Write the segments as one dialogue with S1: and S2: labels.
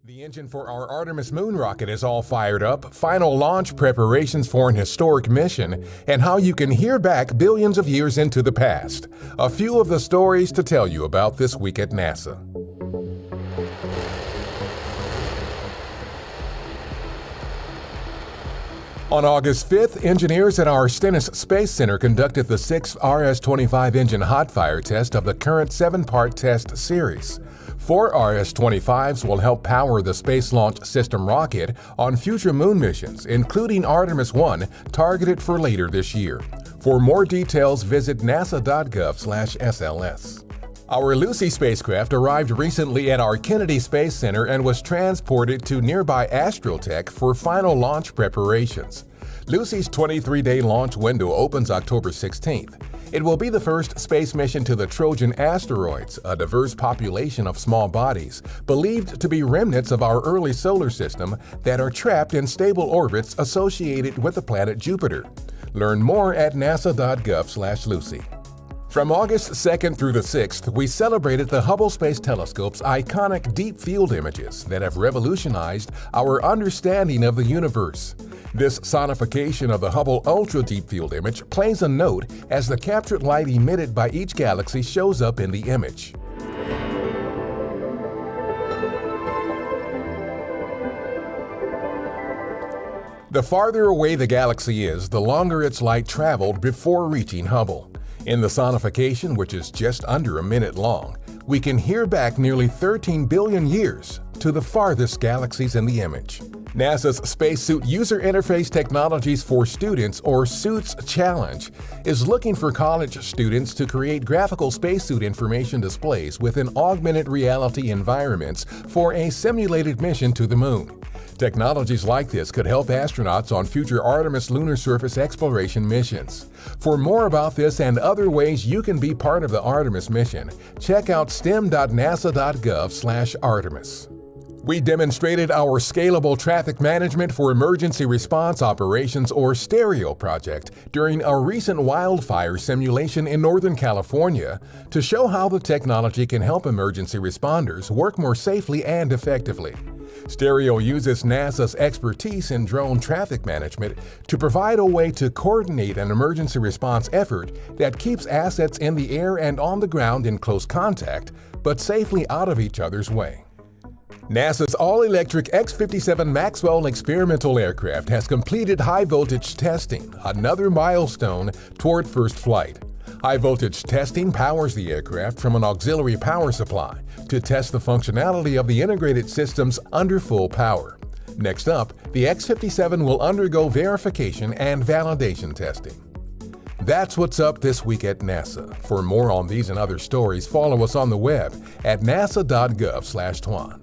S1: The engine for our Artemis moon rocket is all fired up, final launch preparations for an historic mission, and how you can hear back billions of years into the past. A few of the stories to tell you about this week at NASA. On August 5th, engineers at our Stennis Space Center conducted the 6th RS-25 engine hot fire test of the current 7-part test series. 4 RS-25s will help power the Space Launch System rocket on future moon missions, including Artemis 1, targeted for later this year. For more details, visit nasa.gov/SLS. Our Lucy spacecraft arrived recently at our Kennedy Space Center and was transported to nearby Astrotech for final launch preparations. Lucy's 23-day launch window opens October 16th. It will be the first space mission to the Trojan asteroids, a diverse population of small bodies, believed to be remnants of our early solar system that are trapped in stable orbits associated with the planet Jupiter. Learn more at nasa.gov/Lucy. From August 2nd through the 6th, we celebrated the Hubble Space Telescope's iconic deep field images that have revolutionized our understanding of the universe. This sonification of the Hubble Ultra Deep Field image plays a note as the captured light emitted by each galaxy shows up in the image. The farther away the galaxy is, the longer its light traveled before reaching Hubble. In the sonification, which is just under a minute long, we can hear back nearly 13 billion years to the farthest galaxies in the image. NASA's Spacesuit User Interface Technologies for Students, or SUITS Challenge, is looking for college students to create graphical spacesuit information displays within augmented reality environments for a simulated mission to the moon. Technologies like this could help astronauts on future Artemis lunar surface exploration missions. For more about this and other ways you can be part of the Artemis mission, check out stem.nasa.gov/Artemis. We demonstrated our Scalable Traffic Management for Emergency Response Operations, or STEREO project, during a recent wildfire simulation in Northern California to show how the technology can help emergency responders work more safely and effectively. STEREO uses NASA's expertise in drone traffic management to provide a way to coordinate an emergency response effort that keeps assets in the air and on the ground in close contact, but safely out of each other's way. NASA's all-electric X-57 Maxwell experimental aircraft has completed high-voltage testing, another milestone toward first flight. High-voltage testing powers the aircraft from an auxiliary power supply to test the functionality of the integrated systems under full power. Next up, the X-57 will undergo verification and validation testing. That's what's up this week at NASA. For more on these and other stories, follow us on the web at nasa.gov/Tuan.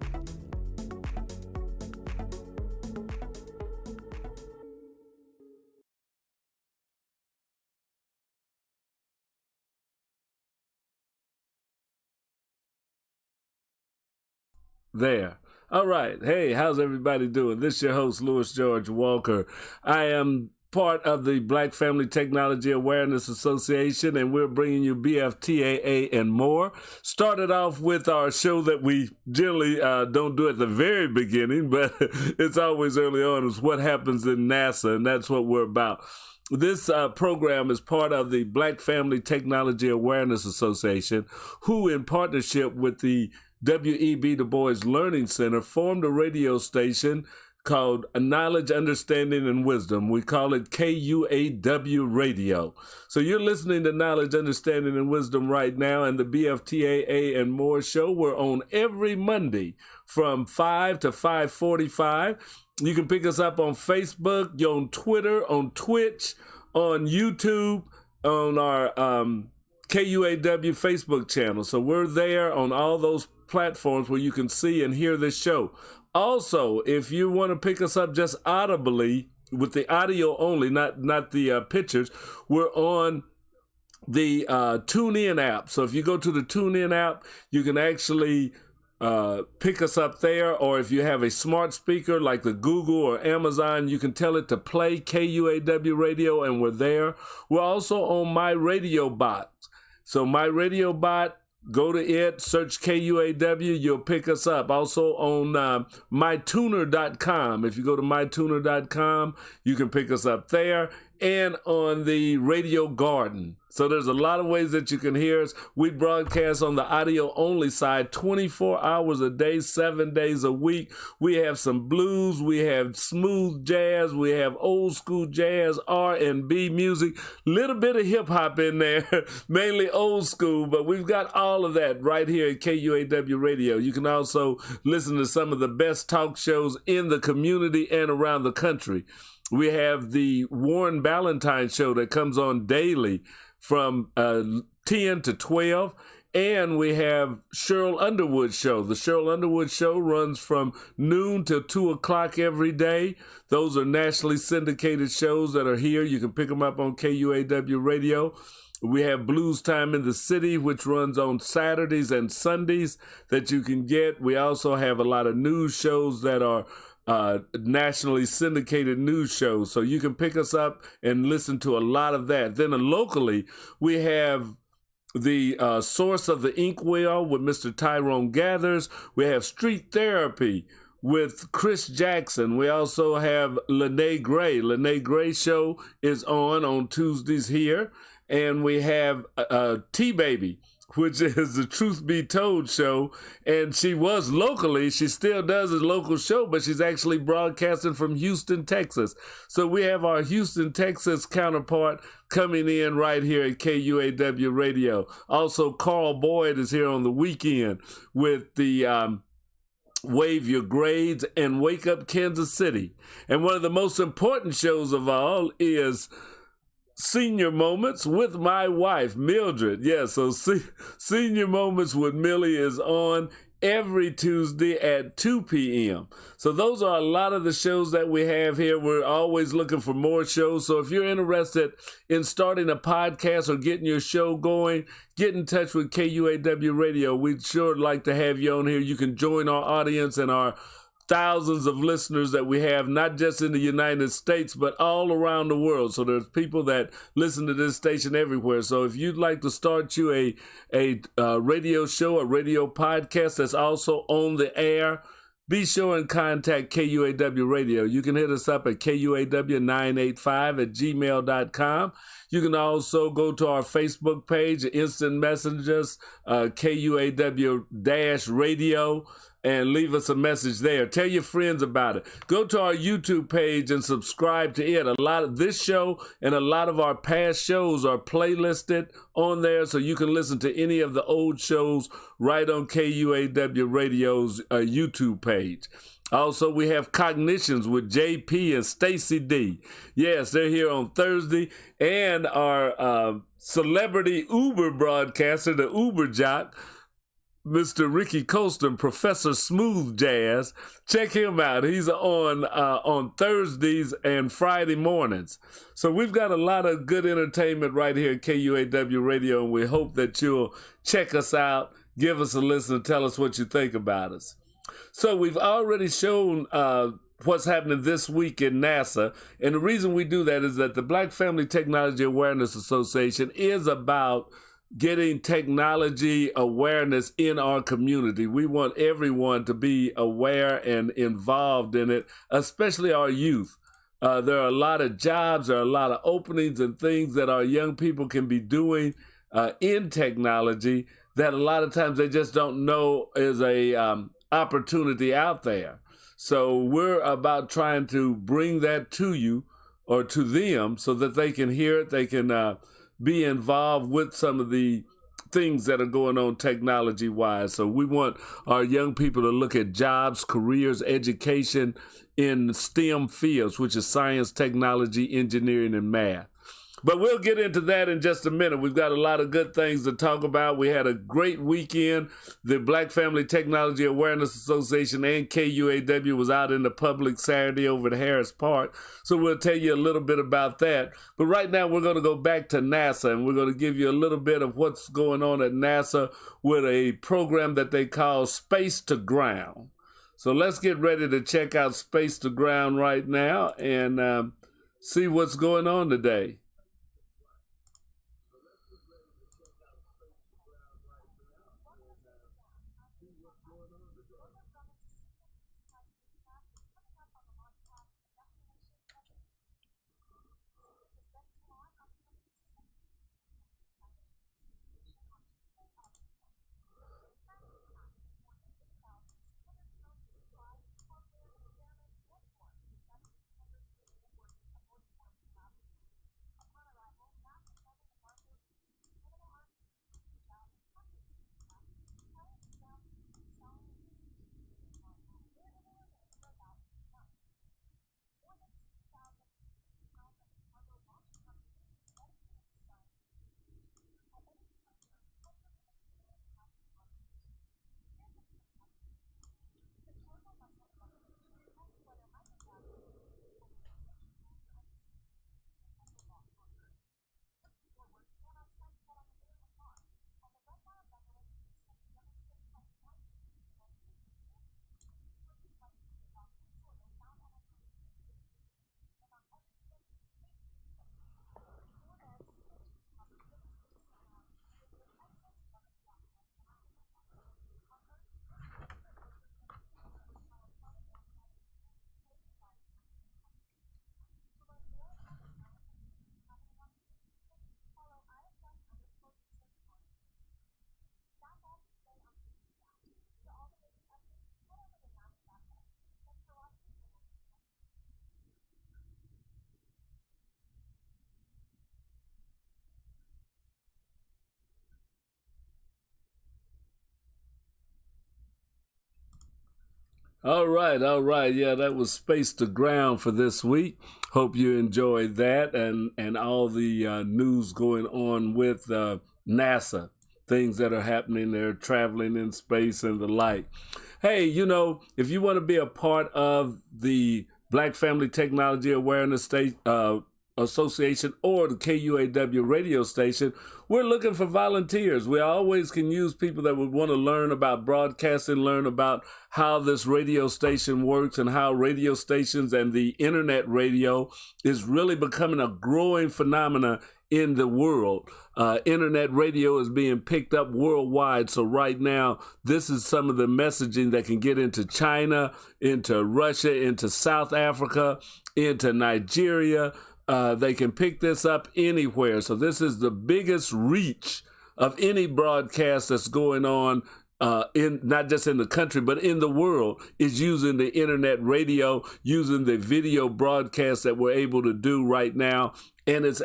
S2: There. All right. Hey, how's everybody doing? This is your host, Louis George Walker. I am part of the Black Family Technology Awareness Association, and we're bringing you BFTAA and more. Started off with our show that we generally don't do at the very beginning, but it's always early on, is what happens in NASA, and that's what we're about. This program is part of the Black Family Technology Awareness Association, who, in partnership with the W.E.B. Du Bois Learning Center, formed a radio station called Knowledge, Understanding, and Wisdom. We call it KUAW Radio. So you're listening to Knowledge, Understanding, and Wisdom right now, and the BFTAA and more show. We're on every Monday from 5 to 5:45. You can pick us up on Facebook, you're on Twitter, on Twitch, on YouTube, on our KUAW Facebook channel. So we're there on all those platforms where you can see and hear this show. Also, if you want to pick us up just audibly with the audio only, not the pictures, we're on the TuneIn app. So if you go to the TuneIn app, you can actually pick us up there, or if you have a smart speaker like the Google or Amazon, you can tell it to play KUAW Radio, and we're there. We're also on My Radio Bot. So My Radio Bot, Go to it, search KUAW, you'll pick us up. Also on mytuner.com. If you go to mytuner.com, you can pick us up there, and on the Radio Garden. So there's a lot of ways that you can hear us. We broadcast on the audio only side 24 hours a day, 7 days a week. We have some blues, we have smooth jazz, we have old school jazz, R&B music, little bit of hip hop in there, mainly old school, but we've got all of that right here at KUAW Radio. You can also listen to some of the best talk shows in the community and around the country. We have the Warren Ballantine show that comes on daily from 10 to 12. And we have Cheryl Underwood show. The Cheryl Underwood show runs from noon till 2 o'clock every day. Those are nationally syndicated shows that are here. You can pick them up on KUAW Radio. We have Blues Time in the City, which runs on Saturdays and Sundays that you can get. We also have a lot of news shows that are nationally syndicated news shows. So you can pick us up and listen to a lot of that. Then locally, we have the Source of the Inkwell with Mr. Tyrone Gathers. We have Street Therapy with Chris Jackson. We also have Lene Gray. Lene Gray show is on Tuesdays here. And we have T-Baby, which is the Truth Be Told show. And she was locally, she still does a local show, but she's actually broadcasting from Houston, Texas. So we have our Houston, Texas counterpart coming in right here at KUAW Radio. Also, Carl Boyd is here on the weekend with the Wave Your Grades and Wake Up Kansas City. And one of the most important shows of all is Senior Moments with my wife, Mildred. Yeah, so Senior Moments with Millie is on every Tuesday at 2 p.m. So those are a lot of the shows that we have here. We're always looking for more shows. So if you're interested in starting a podcast or getting your show going, get in touch with KUAW Radio. We'd sure like to have you on here. You can join our audience and our thousands of listeners that we have, not just in the United States, but all around the world. So there's people that listen to this station everywhere. So if you'd like to start you a radio show, a radio podcast that's also on the air, be sure and contact KUAW Radio. You can hit us up at KUAW985@gmail.com. You can also go to our Facebook page, Instant Messengers, KUAW-radio, and leave us a message there. Tell your friends about it. Go to our YouTube page and subscribe to it. A lot of this show and a lot of our past shows are playlisted on there, so you can listen to any of the old shows right on KUAW Radio's YouTube page. Also, we have Cognitions with JP and Stacy D. Yes, they're here on Thursday. And our celebrity Uber broadcaster, the Uber jock, Mr. Ricky Colston, Professor Smooth Jazz. Check him out. He's on Thursdays and Friday mornings. So we've got a lot of good entertainment right here at KUAW Radio, and we hope that you'll check us out, give us a listen, tell us what you think about us. So we've already shown what's happening this week in NASA, and the reason we do that is that the Black Family Technology Awareness Association is about getting technology awareness in our community. We want everyone to be aware and involved in it, especially our youth. There are a lot of jobs, there are a lot of openings and things that our young people can be doing in technology that a lot of times they just don't know is a opportunity out there. So we're about trying to bring that to you or to them so that they can hear it, they can be involved with some of the things that are going on technology-wise. So we want our young people to look at jobs, careers, education in STEM fields, which is science, technology, engineering, and math. But we'll get into that in just a minute. We've got a lot of good things to talk about. We had a great weekend. The Black Family Technology Awareness Association and KUAW was out in the public Saturday over at Harris Park. So we'll tell you a little bit about that. But right now we're going to go back to NASA, and we're going to give you a little bit of what's going on at NASA with a program that they call Space to Ground. So let's get ready to check out Space to Ground right now and see what's going on today. All right, all right. Yeah, that was Space to Ground for this week. Hope you enjoyed that and all the news going on with NASA, things that are happening there, traveling in space and the like. Hey, if you want to be a part of the Black Family Technology Awareness Association or the KUAW radio station, we're looking for volunteers. We always can use people that would want to learn about broadcasting, learn about how this radio station works and how radio stations and the internet radio is really becoming a growing phenomena in the world. Internet radio is being picked up worldwide. So right now, this is some of the messaging that can get into China, into Russia, into South Africa, into Nigeria. They can pick this up anywhere. So this is the biggest reach of any broadcast that's going on in not just in the country, but in the world, is using the internet radio, using the video broadcast that we're able to do right now. And it's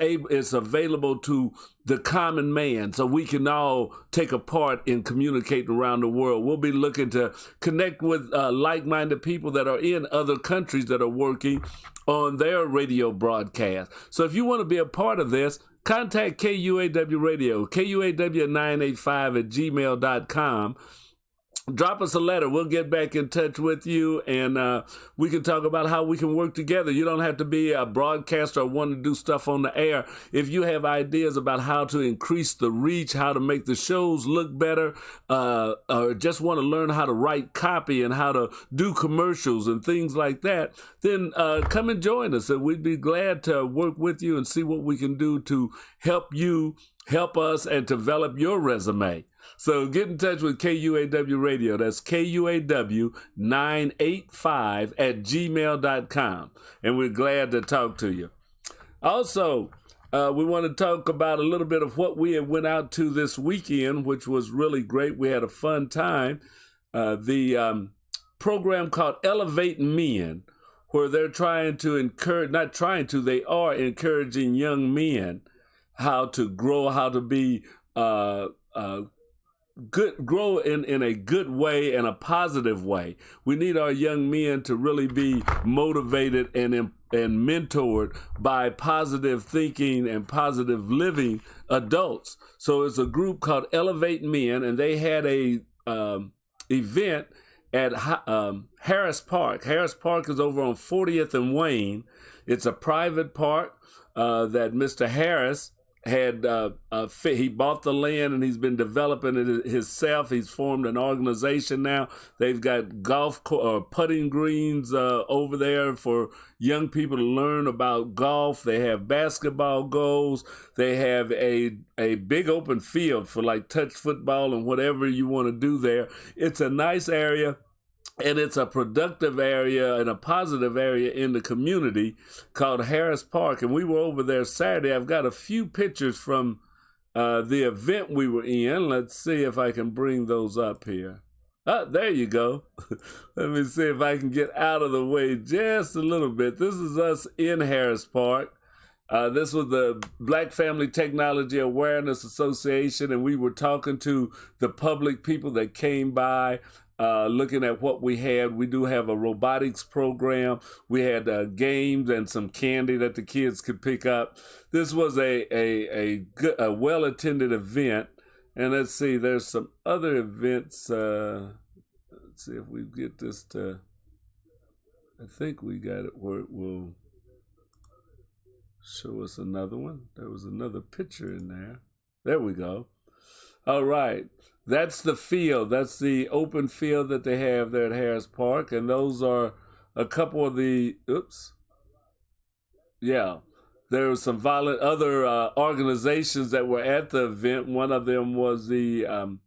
S2: available to the common man, so we can all take a part in communicating around the world. We'll be looking to connect with like-minded people that are in other countries that are working on their radio broadcast. So if you want to be a part of this, contact KUAW Radio, KUAW985@gmail.com. Drop us a letter. We'll get back in touch with you, and we can talk about how we can work together. You don't have to be a broadcaster or want to do stuff on the air. If you have ideas about how to increase the reach, how to make the shows look better, or just want to learn how to write copy and how to do commercials and things like that, then come and join us, and we'd be glad to work with you and see what we can do to help you, help us, and develop your resume. So get in touch with KUAW Radio. That's KUAW985@gmail.com. And we're glad to talk to you. Also, we want to talk about a little bit of what we went out to this weekend, which was really great. We had a fun time. The program called Elevate Men, where they're trying to encourage, not trying to, they are encouraging young men how to grow, how to be grow in a good way and a positive way. We need our young men to really be motivated and mentored by positive thinking and positive living adults. So it's a group called Elevate Men, and they had a event at Harris Park. Harris Park is over on 40th and Wayne. It's a private park that Mr. Harris had he bought the land, and he's been developing it himself. He's formed an organization now. They've got putting greens over there for young people to learn about golf. They have basketball goals. They have a big open field for like touch football and whatever you want to do there. It's a nice area. And it's a productive area and a positive area in the community called Harris Park. And we were over there Saturday. I've got a few pictures from the event we were in. Let's see if I can bring those up here. There you go. Let me see if I can get out of the way just a little bit. This is us in Harris Park. This was the Black Family Technology Awareness Association, and we were talking to the public, people that came by, looking at what we had. We do have a robotics program. We had games and some candy that the kids could pick up. This was a well-attended event. And let's see, there's some other events. Let's see if we get this to, I think we got it where it will show us another one. There was another picture in there. There we go. All right. That's the field. That's the open field that they have there at Harris Park. And those are a couple of the, there were some other organizations that were at the event. One of them was the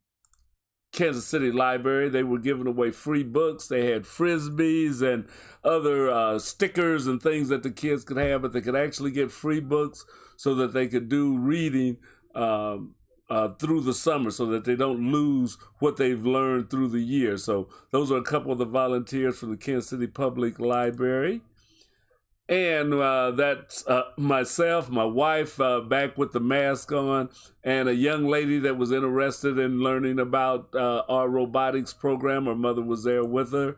S2: Kansas City Library. They were giving away free books. They had Frisbees and other stickers and things that the kids could have, but they could actually get free books so that they could do reading through the summer, so that they don't lose what they've learned through the year. So those are a couple of the volunteers from the Kansas City Public Library. And that's myself, my wife, back with the mask on, and a young lady that was interested in learning about our robotics program. Her mother was there with her.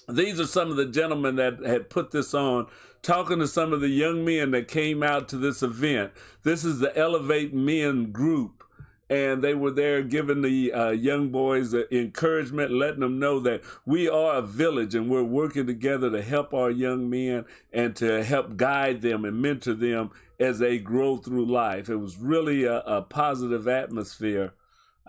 S2: These are some of the gentlemen that had put this on, talking to some of the young men that came out to this event. This is the Elevate Men group, and they were there giving the young boys encouragement, letting them know that we are a village and we're working together to help our young men and to help guide them and mentor them as they grow through life. It was really a positive atmosphere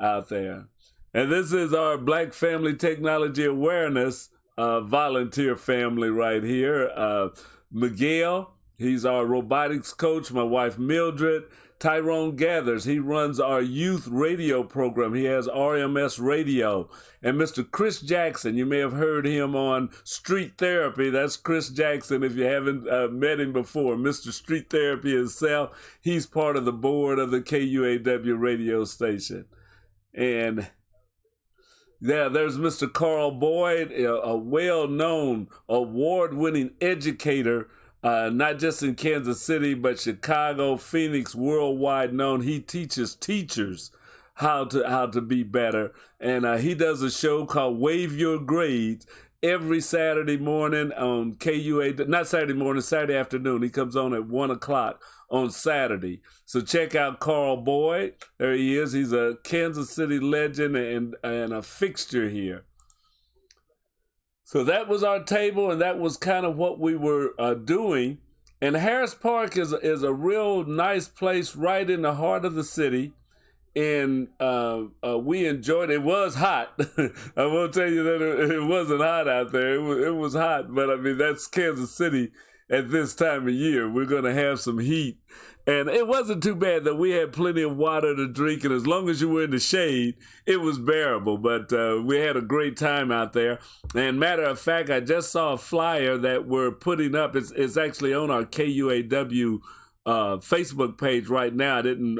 S2: out there. And this is our Black Family Technology Awareness volunteer family right here. Miguel, he's our robotics coach. My wife Mildred. Tyrone Gathers, he runs our youth radio program. He has RMS Radio. And Mr. Chris Jackson, you may have heard him on Street Therapy. That's Chris Jackson if you haven't met him before. Mr. Street Therapy himself, he's part of the board of the KUAW radio station. And yeah, there's Mr. Carl Boyd, a well-known, award-winning educator, not just in Kansas City, but Chicago, Phoenix, worldwide known. He teaches teachers how to be better. And he does a show called Wave Your Grades every Saturday morning on KUAW, not Saturday morning, Saturday afternoon. He comes on at 1 o'clock on Saturday. So check out Carl Boyd. There he is. He's a Kansas City legend and a fixture here. So that was our table, and that was kind of what we were doing. And Harris Park is a real nice place right in the heart of the city. And we enjoyed it. It was hot. I won't tell you that it wasn't hot out there. It was hot, but I mean, that's Kansas City at this time of year. We're going to have some heat. And it wasn't too bad that we had plenty of water to drink, and as long as you were in the shade, it was bearable. But we had a great time out there. And matter of fact, I just saw a flyer that we're putting up. It's actually on our KUAW Facebook page right now. I didn't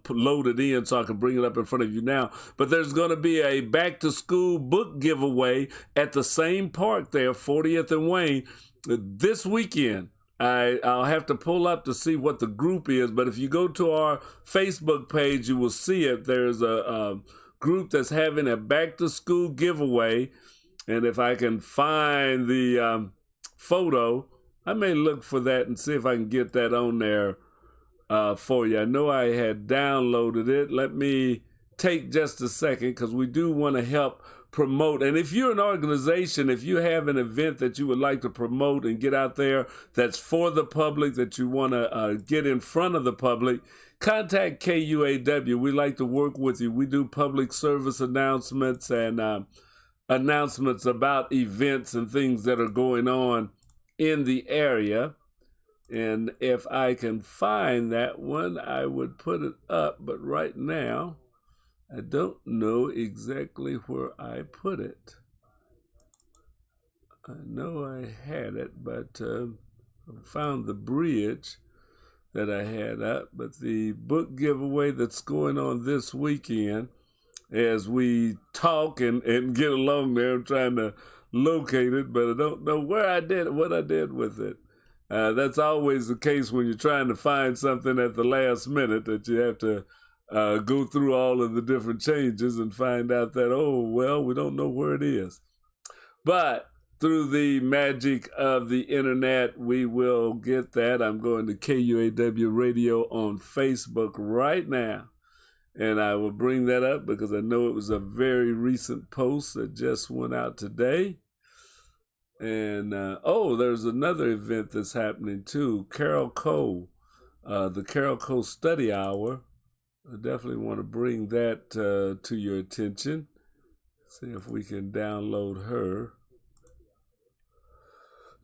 S2: load it in so I can bring it up in front of you now. But there's going to be a back-to-school book giveaway at the same park there, 40th and Wayne, this weekend. I'll have to pull up to see what the group is, but if you go to our Facebook page, you will see it. There's a group that's having a back-to-school giveaway, and if I can find the photo, I may look for that and see if I can get that on there for you. I know I had downloaded it. Let me take just a second because we do want to help promote. And if you're an organization, if you have an event that you would like to promote and get out there that's for the public, that you want to get in front of the public, contact KUAW. We like to work with you. We do public service announcements and announcements about events and things that are going on in the area. And if I can find that one, I would put it up. But right now, I don't know exactly where I put it. I know I had it, but I found the bridge that I had up. But the book giveaway that's going on this weekend, as we talk and get along there, I'm trying to locate it, but I don't know where I did it, what I did with it. That's always the case when you're trying to find something at the last minute, that you have to go through all of the different changes and find out that, oh, well, we don't know where it is. But through the magic of the internet, we will get that. I'm going to KUAW Radio on Facebook right now, and I will bring that up because I know it was a very recent post that just went out today. And, there's another event that's happening too, KUAW, the KUAW Study Hour. I definitely want to bring that to your attention. See if we can download her.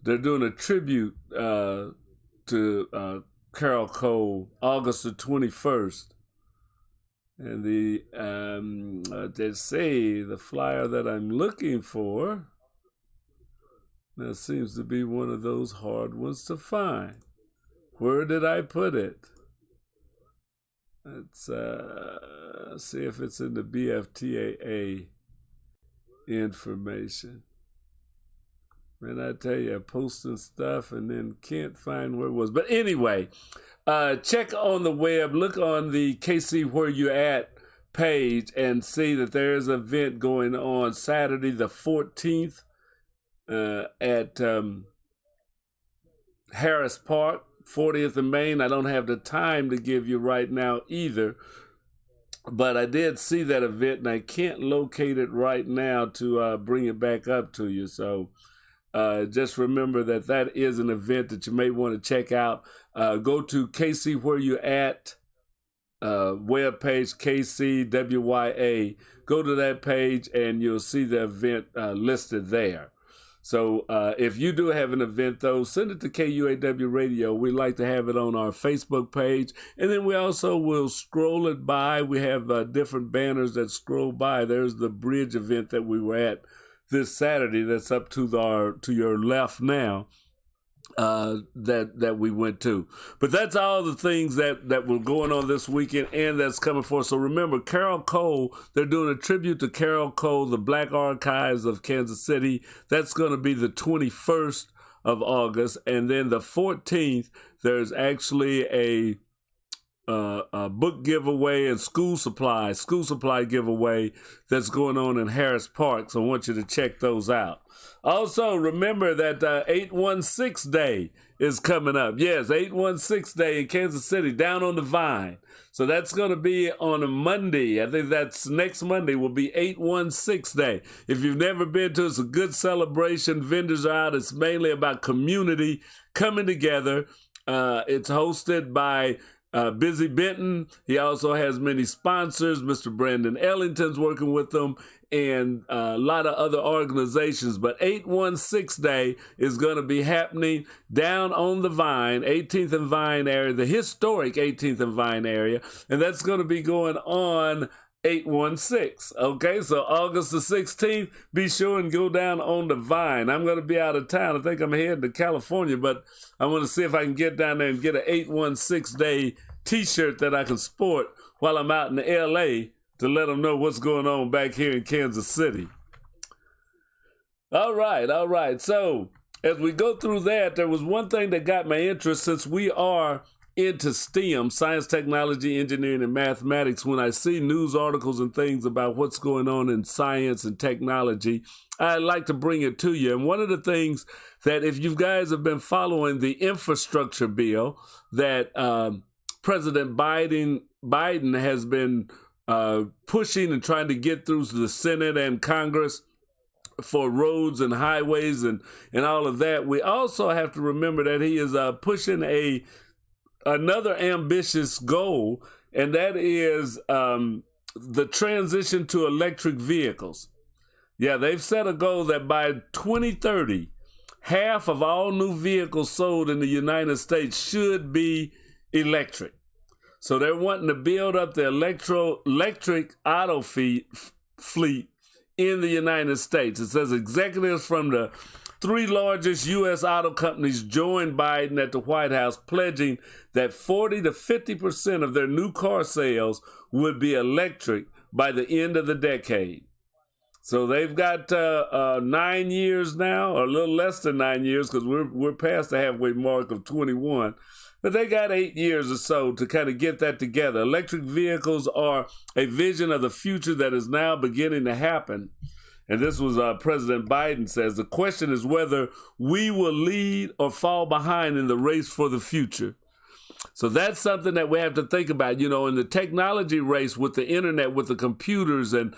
S2: They're doing a tribute to KUAW August the 21st. And they say the flyer that I'm looking for, that seems to be one of those hard ones to find. Where did I put it? Let's see if it's in the BFTAA information. Man, I tell you, posting stuff and then can't find where it was. But anyway, check on the web, look on the KC Where You At page and see that there is an event going on Saturday the 14th at Harris Park, 40th and Main. I don't have the time to give you right now either, but I did see that event and I can't locate it right now to bring it back up to you. So just remember that that is an event that you may want to check out. Go to KC Where You At webpage, KCWYA. Go to that page and you'll see the event listed there. So if you do have an event, though, send it to KUAW Radio. We like to have it on our Facebook page. And then we also will scroll it by. We have different banners that scroll by. There's the bridge event that we were at this Saturday that's up to your left now. That we went to. But that's all the things that were going on this weekend and that's coming forth. So remember, Carol Cole, they're doing a tribute to Carol Cole, the Black Archives of Kansas City. That's going to be the 21st of August. And then the 14th, there's actually a book giveaway and school supply giveaway that's going on in Harris Park. So I want you to check those out. Also, remember that 816 Day is coming up. Yes, 816 Day in Kansas City, down on the Vine. So that's going to be on a Monday. I think that's next Monday will be 816 Day. If you've never been to it, it's a good celebration. Vendors are out. It's mainly about community coming together. It's hosted by Busy Benton. He also has many sponsors. Mr. Brandon Ellington's working with them and a lot of other organizations. But 816 Day is going to be happening down on the Vine, 18th and Vine area, the historic 18th and Vine area. And that's going to be going on 816. Okay, so August the 16th, be sure and go down on the Vine. I'm going to be out of town. I think I'm heading to California, but I want to see if I can get down there and get an 816 Day t-shirt that I can sport while I'm out in LA to let them know what's going on back here in Kansas City. All right. So as we go through that, there was one thing that got my interest since we are into STEM, science, technology, engineering, and mathematics. When I see news articles and things about what's going on in science and technology, I like to bring it to you. And one of the things that if you guys have been following the infrastructure bill that President Biden has been pushing and trying to get through the Senate and Congress for roads and highways and all of that, we also have to remember that he is pushing another ambitious goal, and that is the transition to electric vehicles. Yeah, they've set a goal that by 2030, half of all new vehicles sold in the United States should be electric. So they're wanting to build up the electric auto fleet in the United States. It says executives from the 3 largest U.S. auto companies joined Biden at the White House, pledging that 40 to 50% of their new car sales would be electric by the end of the decade. So they've got 9 years now, or a little less than 9 years, because we're past the halfway mark of 21. But they got 8 years or so to kind of get that together. Electric vehicles are a vision of the future that is now beginning to happen. And this was President Biden says, the question is whether we will lead or fall behind in the race for the future. So that's something that we have to think about, in the technology race with the internet, with the computers and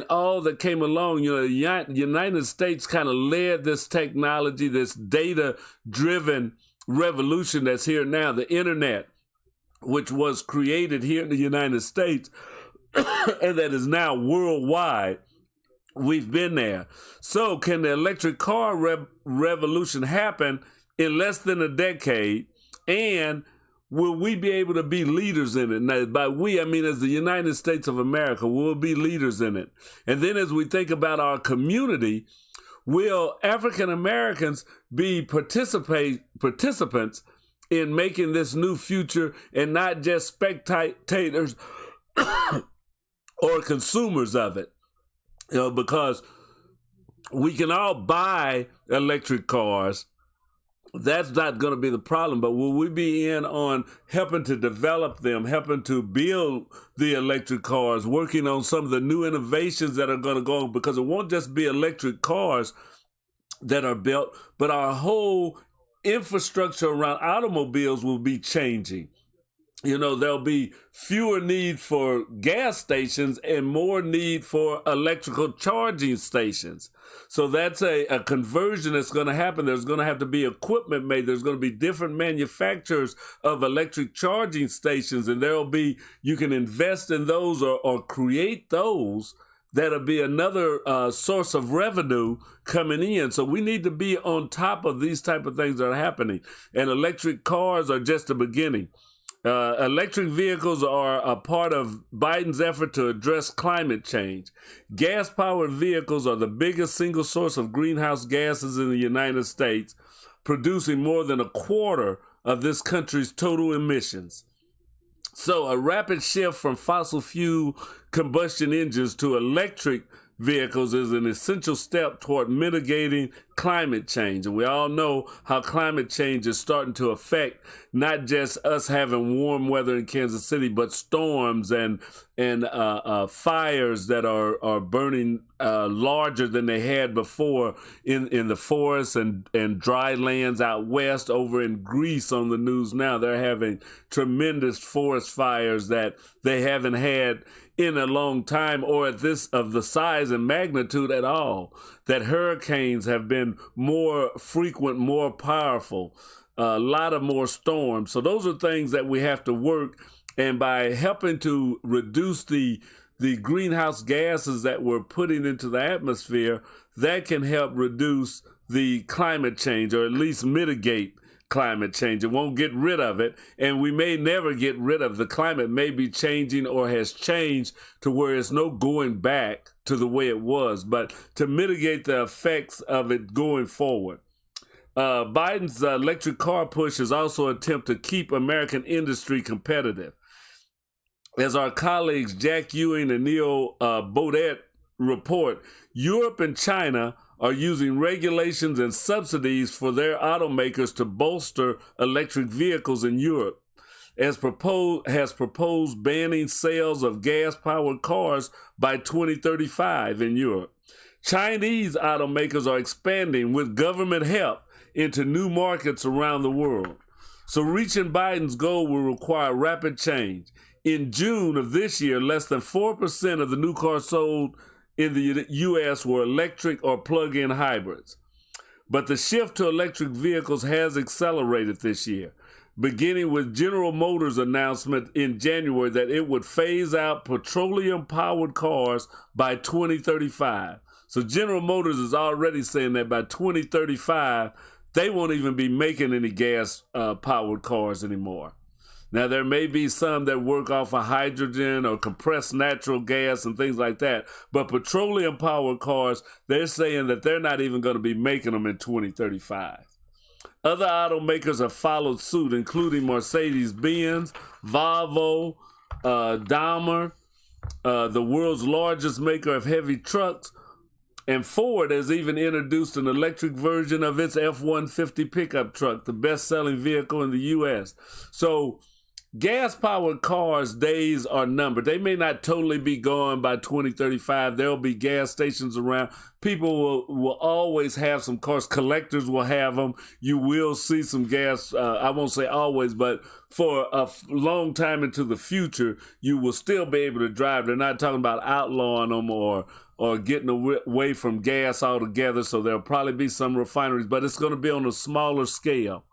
S2: all that came along. The United States kind of led this technology, this data-driven revolution that's here now, the internet, which was created here in the United States and that is now worldwide. We've been there. So can the electric car revolution happen in less than a decade? And will we be able to be leaders in it? Now, by we, I mean as the United States of America, we'll be leaders in it. And then as we think about our community, will African Americans be participants in making this new future and not just spectators or consumers of it? Because we can all buy electric cars That's not going to be the problem, but will we be in on helping to develop them, helping to build the electric cars, working on some of the new innovations that are going to go on, because it won't just be electric cars that are built, but our whole infrastructure around automobiles will be changing. You know, there'll be fewer need for gas stations and more need for electrical charging stations. So that's a conversion that's going to happen. There's going to have to be equipment made. There's going to be different manufacturers of electric charging stations, and you can invest in those or create those. That'll be another source of revenue coming in. So we need to be on top of these type of things that are happening. And electric cars are just the beginning. Electric vehicles are a part of Biden's effort to address climate change. Gas-powered vehicles are the biggest single source of greenhouse gases in the United States, producing more than a quarter of this country's total emissions. So a rapid shift from fossil fuel combustion engines to electric vehicles is an essential step toward mitigating climate change. And we all know how climate change is starting to affect not just us having warm weather in Kansas City, but storms and fires that are burning larger than they had before in the forests and dry lands out west. Over in Greece on the news now, they're having tremendous forest fires that they haven't had in a long time, or at this of the size and magnitude at all. That hurricanes have been more frequent, more powerful, a lot of more storms. So those are things that we have to work, and by helping to reduce the greenhouse gases that we're putting into the atmosphere, that can help reduce the climate change, or at least mitigate climate change. It won't get rid of it, and we may never get rid of the climate. May be changing or has changed to where it's no going back to the way it was, but to mitigate the effects of it going forward. Biden's electric car push is also an attempt to keep American industry competitive. As our colleagues Jack Ewing and Neil Baudet report, Europe and China are using regulations and subsidies for their automakers to bolster electric vehicles in Europe, has proposed banning sales of gas-powered cars by 2035 in Europe. Chinese automakers are expanding with government help into new markets around the world. So reaching Biden's goal will require rapid change. In June of this year, less than 4% of the new cars sold in the U.S. were electric or plug-in hybrids. But the shift to electric vehicles has accelerated this year, beginning with General Motors' announcement in January that it would phase out petroleum-powered cars by 2035. So General Motors is already saying that by 2035, they won't even be making any gas-powered cars anymore. Now, there may be some that work off of hydrogen or compressed natural gas and things like that, but petroleum-powered cars, they're saying that they're not even going to be making them in 2035. Other automakers have followed suit, including Mercedes-Benz, Volvo, Daimler, the world's largest maker of heavy trucks, and Ford has even introduced an electric version of its F-150 pickup truck, the best-selling vehicle in the U.S. So gas-powered cars' days are numbered. They may not totally be gone by 2035. There'll be gas stations around. People will always have some cars. Collectors will have them. You will see some gas. I won't say always, but for a long time into the future, you will still be able to drive. They're not talking about outlawing them or getting away from gas altogether. So there'll probably be some refineries, but it's going to be on a smaller scale.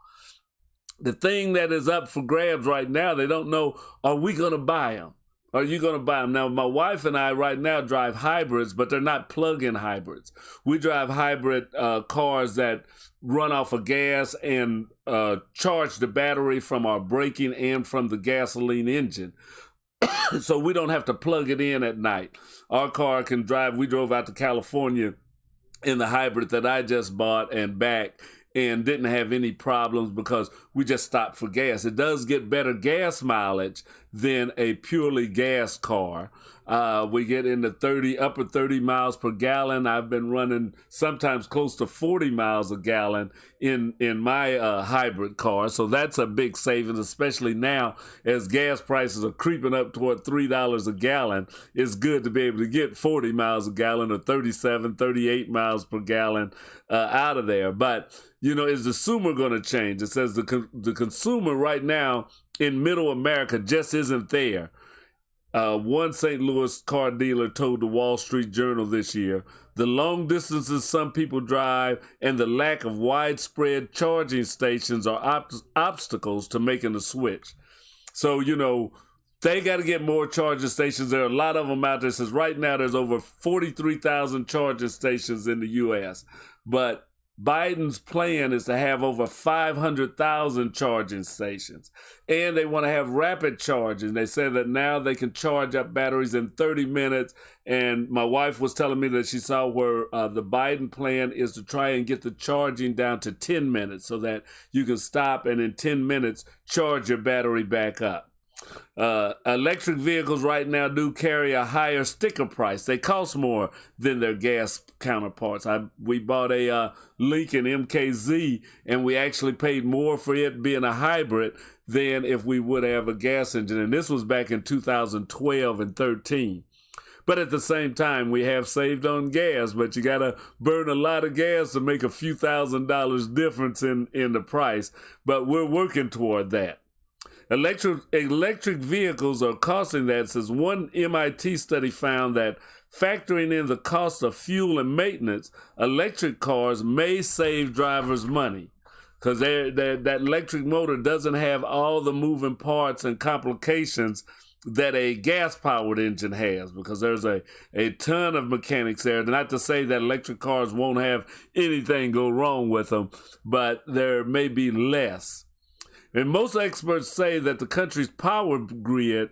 S2: The thing that is up for grabs right now, they don't know, are we going to buy them? Are you going to buy them? Now, my wife and I right now drive hybrids, but they're not plug-in hybrids. We drive hybrid cars that run off of gas and charge the battery from our braking and from the gasoline engine. So we don't have to plug it in at night. Our car can drive. We drove out to California in the hybrid that I just bought and back, and didn't have any problems because we just stopped for gas. It does get better gas mileage than a purely gas car. We get into upper 30 miles per gallon. I've been running sometimes close to 40 miles a gallon in my hybrid car. So that's a big savings, especially now as gas prices are creeping up toward $3 a gallon. It's good to be able to get 40 miles a gallon or 37, 38 miles per gallon out of there. But, you know, is the consumer going to change? It says the consumer right now in middle America just isn't there. One St. Louis car dealer told the Wall Street Journal this year, the long distances some people drive and the lack of widespread charging stations are obstacles to making the switch. So, you know, they got to get more charging stations. There are a lot of them out there. It says right now there's over 43,000 charging stations in the U.S., but Biden's plan is to have over 500,000 charging stations. And they want to have rapid charging. They say that now they can charge up batteries in 30 minutes. And my wife was telling me that she saw where the Biden plan is to try and get the charging down to 10 minutes so that you can stop and in 10 minutes charge your battery back up. Electric vehicles right now do carry a higher sticker price. They cost more than their gas counterparts. We bought a Lincoln MKZ, and we actually paid more for it being a hybrid than if we would have a gas engine. And this was back in 2012 and 13. But at the same time, we have saved on gas, but you got to burn a lot of gas to make a few $1,000s difference in the price. But we're working toward that. Electric vehicles are costing that, since one MIT study found that factoring in the cost of fuel and maintenance, electric cars may save drivers money because that electric motor doesn't have all the moving parts and complications that a gas-powered engine has, because there's a ton of mechanics there. Not to say that electric cars won't have anything go wrong with them, but there may be less. And most experts say that the country's power grid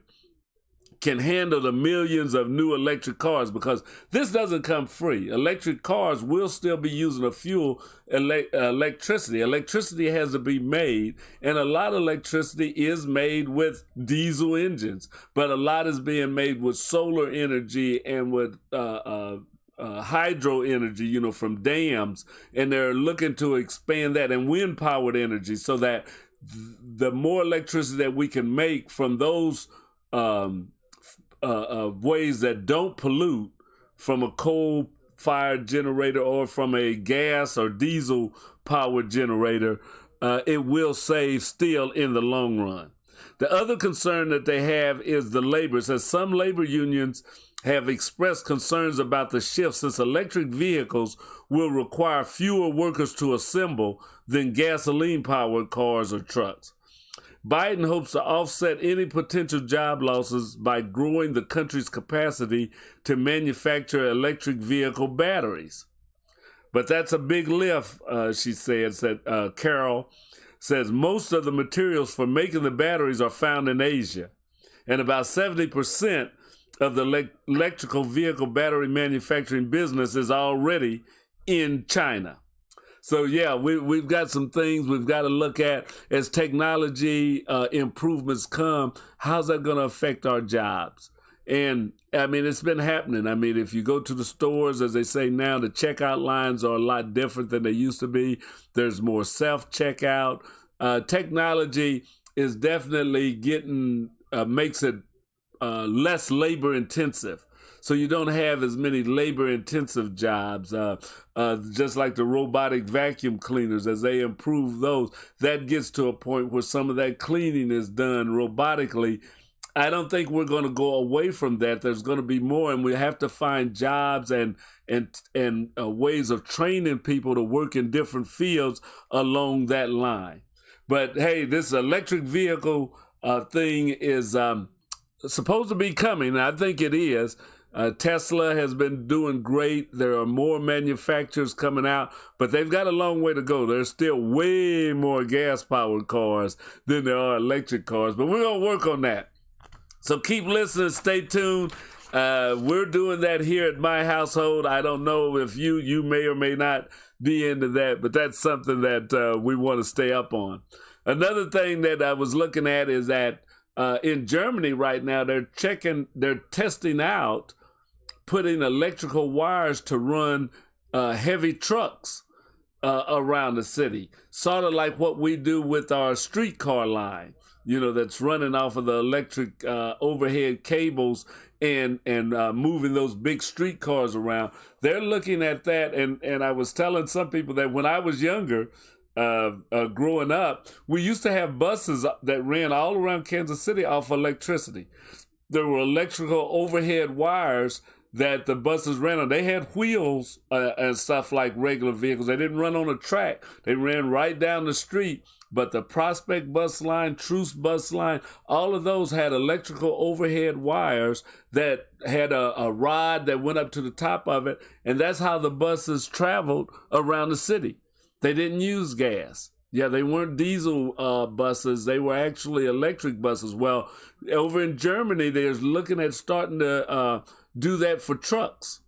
S2: can handle the millions of new electric cars, because this doesn't come free. Electric cars will still be using a fuel, electricity. Electricity has to be made, and a lot of electricity is made with diesel engines, but a lot is being made with solar energy and with hydro energy, you know, from dams, and they're looking to expand that, and wind-powered energy, so that the more electricity that we can make from those ways that don't pollute, from a coal-fired generator or from a gas or diesel-powered generator, it will save still in the long run. The other concern that they have is the labor. It says some labor unions have expressed concerns about the shift, since electric vehicles will require fewer workers to assemble than gasoline-powered cars or trucks. Biden hopes to offset any potential job losses by growing the country's capacity to manufacture electric vehicle batteries. But that's a big lift, she said. Carol says most of the materials for making the batteries are found in Asia, and about 70% of the electrical vehicle battery manufacturing business is already in China. So yeah, we've got some things we've got to look at as technology improvements come. How's that going to affect our jobs? And I mean, it's been happening. I mean, if you go to the stores, as they say now, the checkout lines are a lot different than they used to be. There's more self-checkout. Technology is definitely makes it less labor intensive. So you don't have as many labor intensive jobs, just like the robotic vacuum cleaners. As they improve those, that gets to a point where some of that cleaning is done robotically. I don't think we're going to go away from that. There's going to be more, and we have to find jobs and ways of training people to work in different fields along that line. But hey, this electric vehicle thing is supposed to be coming. I think it is. Tesla has been doing great. There are more manufacturers coming out, but they've got a long way to go. There's still way more gas-powered cars than there are electric cars, but we're going to work on that. So keep listening. Stay tuned. We're doing that here at my household. I don't know if you may or may not be into that, but that's something that we want to stay up on. Another thing that I was looking at is that In Germany right now, they're testing out putting electrical wires to run heavy trucks around the city, sort of like what we do with our streetcar line, that's running off of the electric overhead cables and moving those big streetcars around. They're looking at that, and I was telling some people that when I was younger, growing up, we used to have buses that ran all around Kansas City off electricity. There were electrical overhead wires that the buses ran on. They had wheels and stuff like regular vehicles. They didn't run on a track. They ran right down the street. But the Prospect bus line, Truce bus line, all of those had electrical overhead wires that had a rod that went up to the top of it. And that's how the buses traveled around the city. They didn't use gas. Yeah, they weren't diesel buses. They were actually electric buses. Well, over in Germany, they're looking at starting to do that for trucks.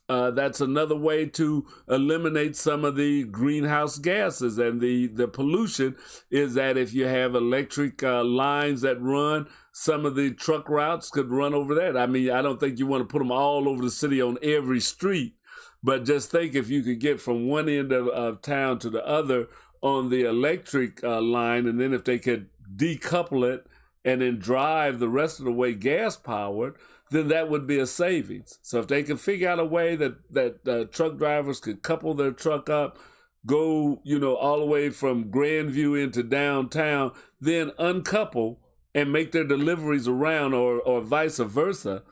S2: That's another way to eliminate some of the greenhouse gases and the pollution is that if you have electric lines that run, some of the truck routes could run over that. I mean, I don't think you want to put them all over the city on every street, but just think if you could get from one end of town to the other on the electric line, and then if they could decouple it and then drive the rest of the way gas powered, then that would be a savings. So if they could figure out a way that truck drivers could couple their truck up, go, all the way from Grandview into downtown, then uncouple and make their deliveries around or vice versa,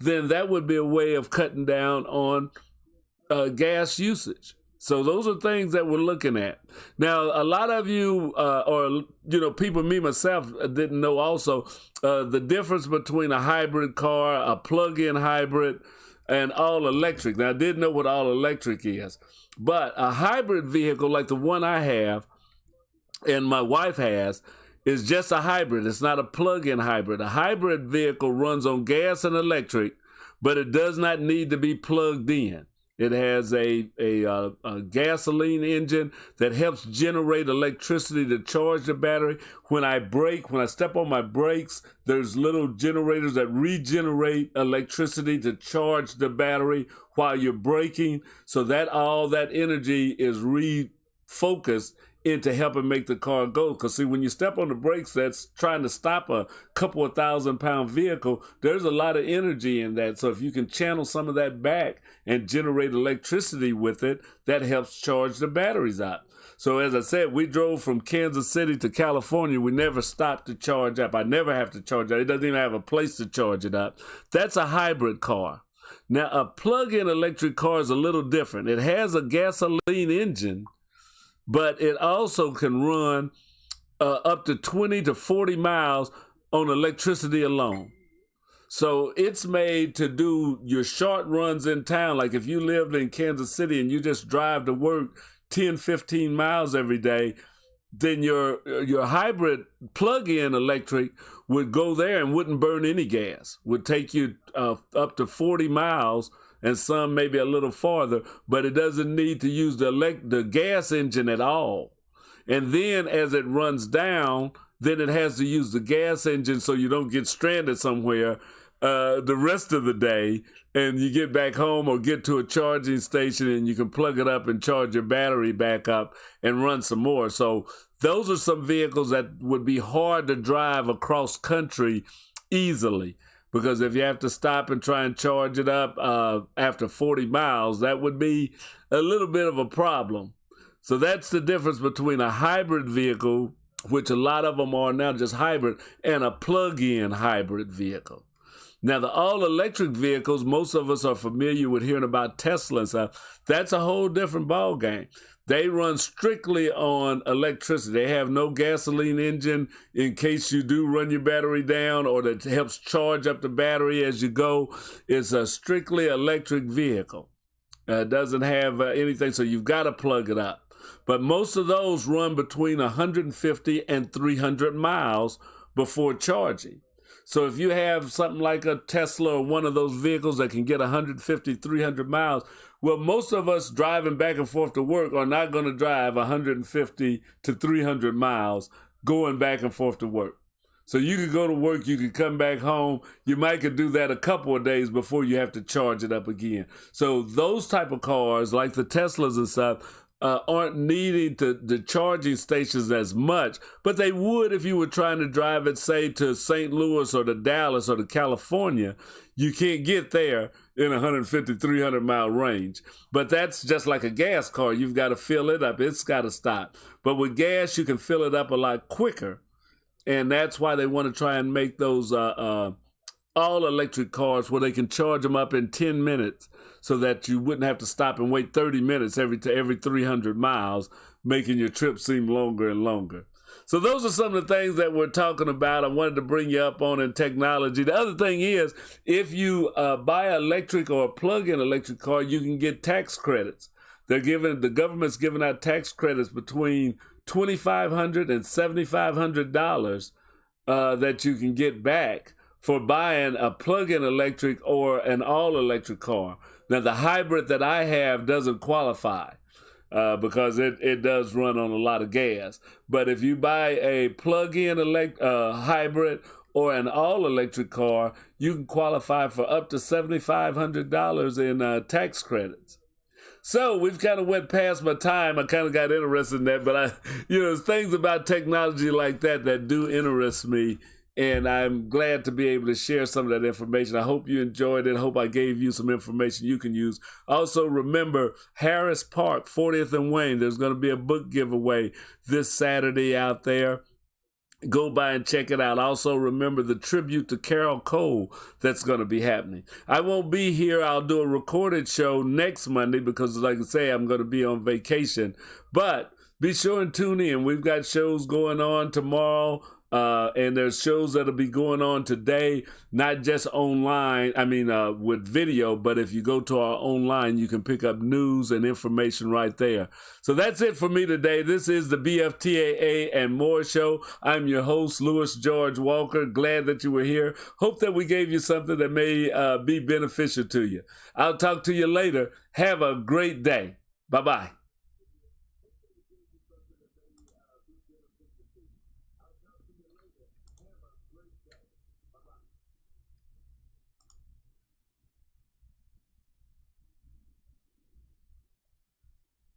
S2: then that would be a way of cutting down on gas usage. So those are things that we're looking at. Now, a lot of you, people, me, myself, didn't know also the difference between a hybrid car, a plug-in hybrid, and all electric. Now, I did know what all electric is, but a hybrid vehicle like the one I have and my wife has is just a hybrid. It's not a plug-in hybrid. A hybrid vehicle runs on gas and electric, but it does not need to be plugged in. It has a gasoline engine that helps generate electricity to charge the battery. When I step on my brakes, there's little generators that regenerate electricity to charge the battery while you're braking. So that all that energy is refocused into helping make the car go. Because see, when you step on the brakes, that's trying to stop a couple of 1,000-pound vehicle. There's a lot of energy in that. So if you can channel some of that back and generate electricity with it, that helps charge the batteries out. So as I said, we drove from Kansas City to California. We never stopped to charge up. I never have to charge up. It doesn't even have a place to charge it up. That's a hybrid car. Now, a plug-in electric car is a little different. It has a gasoline engine, but it also can run up to 20 to 40 miles on electricity alone. So it's made to do your short runs in town. Like if you lived in Kansas City and you just drive to work 10, 15 miles every day, then your hybrid plug-in electric would go there and wouldn't burn any gas, would take you up to 40 miles and some maybe a little farther, but it doesn't need to use the gas engine at all. And then as it runs down, then it has to use the gas engine so you don't get stranded somewhere the rest of the day, and you get back home or get to a charging station and you can plug it up and charge your battery back up and run some more. So those are some vehicles that would be hard to drive across country easily. Because if you have to stop and try and charge it up after 40 miles, that would be a little bit of a problem. So that's the difference between a hybrid vehicle, which a lot of them are now just hybrid, and a plug-in hybrid vehicle. Now, the all-electric vehicles, most of us are familiar with hearing about Tesla and stuff. That's a whole different ballgame. They run strictly on electricity. They have no gasoline engine in case you do run your battery down or that helps charge up the battery as you go. It's a strictly electric vehicle. It doesn't have anything, so you've got to plug it up. But most of those run between 150 and 300 miles before charging. So if you have something like a Tesla or one of those vehicles that can get 150, 300 miles, well, most of us driving back and forth to work are not going to drive 150 to 300 miles going back and forth to work. So you could go to work, you could come back home. You might could do that a couple of days before you have to charge it up again. So those type of cars, like the Teslas and stuff, aren't needing the charging stations as much, but they would if you were trying to drive it, say, to St. Louis or to Dallas or to California. You can't get there in 150, 300 mile range. But that's just like a gas car. You've got to fill it up. It's got to stop. But with gas, you can fill it up a lot quicker. And that's why they want to try and make those all-electric cars where they can charge them up in 10 minutes so that you wouldn't have to stop and wait 30 minutes every 300 miles, making your trip seem longer and longer. So those are some of the things that we're talking about. I wanted to bring you up on in technology. The other thing is, if you buy an electric or a plug-in electric car, you can get tax credits. The government's giving out tax credits between $2,500 and $7,500 that you can get back for buying a plug-in electric or an all-electric car. Now, the hybrid that I have doesn't qualify because it does run on a lot of gas. But if you buy a plug-in hybrid or an all-electric car, you can qualify for up to $7,500 in tax credits. So we've kind of went past my time. I kind of got interested in that, but there's things about technology like that do interest me. And I'm glad to be able to share some of that information. I hope you enjoyed it. I hope I gave you some information you can use. Also, remember, Harris Park, 40th and Wayne, there's going to be a book giveaway this Saturday out there. Go by and check it out. Also, remember the tribute to Carol Cole that's going to be happening. I won't be here. I'll do a recorded show next Monday because, like I say, I'm going to be on vacation. But be sure and tune in. We've got shows going on tomorrow. And there's shows that'll be going on today, not just online, with video, but if you go to our online, you can pick up news and information right there. So that's it for me today. This is the BFTAA and More Show. I'm your host, Louis George Walker. Glad that you were here. Hope that we gave you something that may be beneficial to you. I'll talk to you later. Have a great day. Bye-bye.